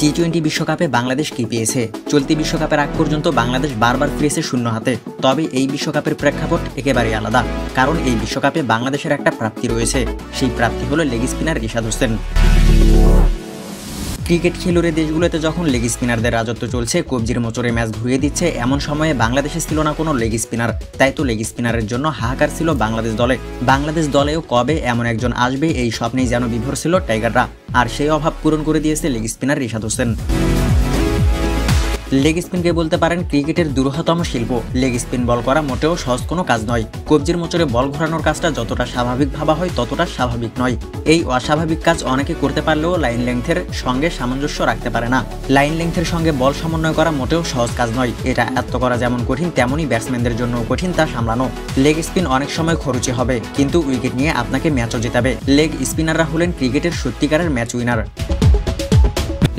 টি-20 বিশ্বকাপে বাংলাদেশ কি পেয়েছে? চলতি বিশ্বকাপের আগ পর্যন্ত বাংলাদেশ বারবার ফিরেছে শূন্য হাতে। তবে এই বিশ্বকাপের প্রেক্ষাপট একেবারেই আলাদা, কারণ এই বিশ্বকাপে বাংলাদেশের একটা প্রাপ্তি রয়েছে। সেই প্রাপ্তি হলো leg spinner Rishad Hossain. Cricket খেলুড়ে দেশগুলোতে যখন লেগ স্পিনারদের রাজত্ব চলছে, কবজির মোচড়ে ম্যাচ ঘুরিয়ে দিচ্ছে, এমন সময়ে বাংলাদেশে ছিল না কোনো লেগ স্পিনার। তাই তো লেগ স্পিনারের জন্য হাহাকার ছিল বাংলাদেশ দলেও কবে এমন একজন আসবে, এই স্বপ্নেই যেন বিভোর ছিল টাইগাররা। আর সেই অভাব পূরণ করে দিয়েছে leg spinner Rishad Hossain. Leg স্পিনকে বলতে পারেন ক্রিকেটের দুরূহতম শিল্প। লেগ স্পিন বল করা মোটেও সহজ কোনো কাজ নয়। কবজির মোচড়ে বল ঘোরানোর কাজটা যতটা স্বাভাবিক ভাবা হয় ততটা স্বাভাবিক নয়। এই অস্বাভাবিক কাজ অনেকে করতে পারলেও লাইন লেংথের সঙ্গে সামঞ্জস্য রাখতে পারে না। লাইন লেংথের সঙ্গে বল সমন্বয় করা মোটেও সহজ কাজ নয়। এটা আয়ত্ত করা যেমন কঠিন, তেমনই ব্যাটসম্যানদের জন্য কঠিন তা সামলানো। লেগ স্পিন অনেক সময় খরুচে হবে, কিন্তু উইকেট নিয়ে আপনাকে ম্যাচও জেতাবে। লেগ স্পিনাররা হলেন ক্রিকেটের সত্যিকারের ম্যাচ উইনার।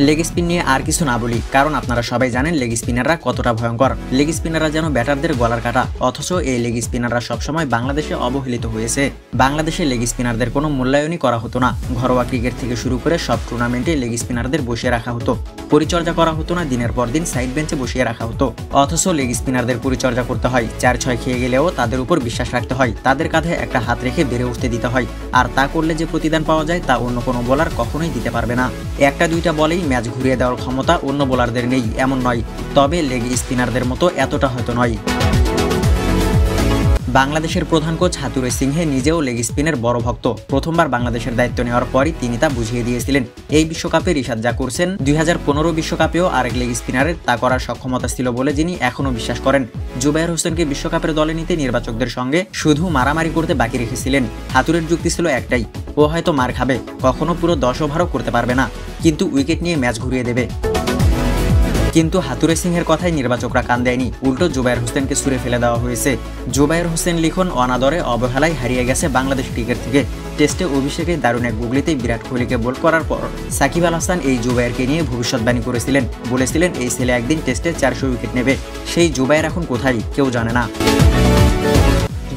লেগ স্পিন নিয়ে আর কিছু না বলি, কারণ আপনারা সবাই জানেন লেগ স্পিনাররা কতটা ভয়ঙ্কর। লেগ স্পিনাররা যেন ব্যাটারদের গলার কাটা, অথচ এই লেগ স্পিনাররা সবসময় বাংলাদেশে অবহেলিত হয়েছে। বাংলাদেশে লেগ স্পিনারদের কোনো মূল্যায়নই করা হতো না। ঘরোয়া ক্রিকেট থেকে শুরু করে সব টুর্নামেন্টে লেগ স্পিনারদের বসিয়ে রাখা হতো, পরিচর্যা করা হতো না, দিনের পর দিন সাইড বেঞ্চে বসিয়ে রাখা হতো। অথচ লেগ স্পিনারদের পরিচর্যা করতে হয়, 4-6 খেয়ে গেলেও তাদের উপর বিশ্বাস রাখতে হয়, তাদের কাঁধে একটা হাত রেখে বেড়ে উঠতে দিতে হয়। আর তা করলে যে প্রতিদান পাওয়া যায় তা অন্য কোনো বোলার কখনোই দিতে পারবে না। একটা দুইটা বলেই ম্যাচ ঘুরিয়ে দেওয়ার ক্ষমতা অন্য বোলারদের নেই এমন নয়, তবে লেগ স্পিনারদের মতো এতটা হয়তো নয়। বাংলাদেশের প্রধান কোচ হাতুরে সিংহে নিজেও লেগ স্পিনের বড় ভক্ত। প্রথমবার বাংলাদেশের দায়িত্ব নেওয়ার পরই তিনি তা বুঝিয়ে দিয়েছিলেন। এই বিশ্বকাপে রিশাদ যা করছেন, 2015 বিশ্বকাপেও আরেক লেগ স্পিনারের তা করার সক্ষমতা ছিল বলে যিনি এখনও বিশ্বাস করেন। জুবায়ের হোসেনকে বিশ্বকাপের দলে নিতে নির্বাচকদের সঙ্গে শুধু মারামারি করতে বাকি রেখেছিলেন। হাতুরের যুক্তি ছিল একটাই, ও হয়তো মার খাবে, কখনো পুরো 10 ওভারও করতে পারবে না, কিন্তু উইকেট নিয়ে ম্যাচ ঘুরিয়ে দেবে। কিন্তু হাতুরে সিংহের কথায় নির্বাচকরা কান দেয়নি, উল্টো জুবায়ের হোসেনকে ছুঁড়ে ফেলে দেওয়া হয়েছে। জুবায়ের হোসেন লিখন অনাদরে অবহেলায় হারিয়ে গেছে বাংলাদেশ ক্রিকেট থেকে। টেস্টে অভিষেকে দারুণ এক গুগলিতেই বিরাট কোহলিকে বোল্ড করার পর সাকিব আল হাসান এই জুবায়েরকে নিয়ে ভবিষ্যৎবাণী করেছিলেন, বলেছিলেন এই ছেলে একদিন টেস্টে 400 উইকেট নেবে। সেই জুবায়ের এখন কোথায় কেউ জানে না।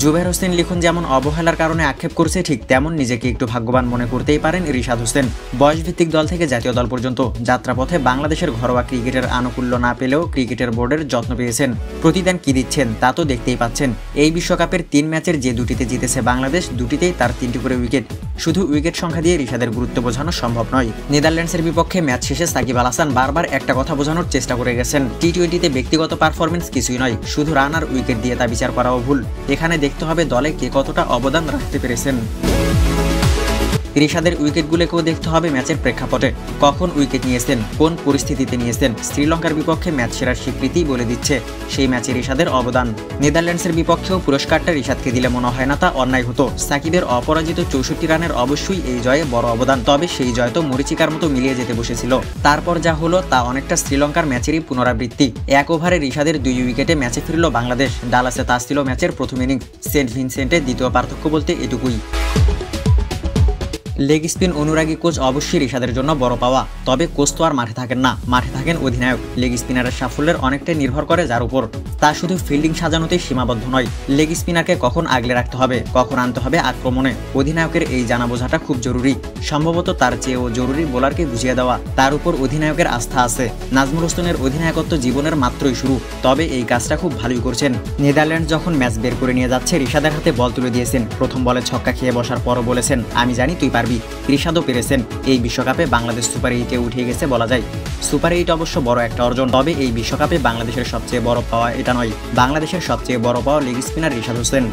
জুবায়ের হোসেন লিখন যেমন অবহেলার কারণে আক্ষেপ করছে, ঠিক তেমন নিজেকে একটু ভাগ্যবান মনে করতেই পারেন রিশাদ হোসেন। বয়সভিত্তিক দল থেকে জাতীয় দল পর্যন্ত যাত্রাপথে বাংলাদেশের ঘরোয়া ক্রিকেটের আনুকূল্য না পেলেও ক্রিকেটের বোর্ডের যত্ন পেয়েছেন। প্রতিদান কি দিচ্ছেন তা তো দেখতেই পাচ্ছেন। এই বিশ্বকাপের 3 ম্যাচের যে দুটিতে জিতেছে বাংলাদেশ, দুটিতেই তার 3টি করে উইকেট। শুধু উইকেট সংখ্যা দিয়ে রিশাদের গুরুত্ব বোঝানো সম্ভব নয়। নেদারল্যান্ডসের বিপক্ষে ম্যাচ শেষে সাকিব আল হাসান বারবার একটা কথা বোঝানোর চেষ্টা করে গেছেন, টি-20তে ব্যক্তিগত পারফরমেন্স কিছুই নয়, শুধু রান আর উইকেট দিয়ে তা বিচার করাও ভুল। এখানে দেখতে হবে দলে কে কতটা অবদান রাখতে পেরেছেন। রিশাদের উইকেটগুলোকেও দেখতে হবে ম্যাচের প্রেক্ষাপটে, কখন উইকেট নিয়েছেন, কোন পরিস্থিতিতে নিয়েছেন। শ্রীলঙ্কার বিপক্ষে ম্যাচ সেরার স্বীকৃতি বলে দিচ্ছে সেই ম্যাচে রিশাদের অবদান। নেদারল্যান্ডসের বিপক্ষেও পুরস্কারটা রিশাদকে দিলে মনে হয় না তা অন্যায় হতো। সাকিবের অপরাজিত 64 রানের অবশ্যই এই জয়ে বড় অবদান, তবে সেই জয় তো মরিচিকার মতো মিলিয়ে যেতে বসেছিল। তারপর যা হলো তা অনেকটা শ্রীলঙ্কার ম্যাচেরই পুনরাবৃত্তি। 1 ওভারে রিশাদের 2 উইকেটে ম্যাচে ফিরল বাংলাদেশ। ডালাসে তা ছিল ম্যাচের প্রথম ইনিংস, সেন্ট ভিনসেন্টে দ্বিতীয় পার্থক্য বলতে এটুকুই। লেগ স্পিন অনুরাগী কোচ অবশ্যই রিশাদের জন্য বড় পাওয়া, তবে কোচ তো আর মাঠে থাকেন না, মাঠে থাকেন অধিনায়ক। লেগ স্পিনারের সাফল্যের অনেকটাই নির্ভর করে যার উপর, তা শুধু ফিল্ডিং সাজানোতেই সীমাবদ্ধ নয়। লেগ স্পিনারকে কখন আগলে রাখতে হবে, কখন আনতে হবে আক্রমণে, অধিনায়কের এই জানা বোঝাটা খুব জরুরি। সম্ভবত তার চেয়েও জরুরি বোলারকে বুঝিয়ে দেওয়া, তার উপর অধিনায়কের আস্থা আছে। নাজমুল হোসেনের অধিনায়কত্ব জীবনের মাত্রই শুরু, তবে এই কাজটা খুব ভালোই করছেন। নেদারল্যান্ড যখন ম্যাচ বের করে নিয়ে যাচ্ছে, রিশাদের হাতে বল তুলে দিয়েছেন। প্রথম বলে ছক্কা খেয়ে বসার পরও বলেছেন, আমি জানি তুই পারবি। রিশাদও পেরেছেন। এই বিশ্বকাপে বাংলাদেশ সুপার 8-এ উঠে গেছে বলা যায়। সুপার 8 অবশ্য বড় একটা অর্জন, তবে এই বিশ্বকাপে বাংলাদেশের সবচেয়ে বড় পাওয়া এটা নয়। বাংলাদেশের সবচেয়ে বড় পাওয়া লেগ স্পিনার রিশাদ হোসেন।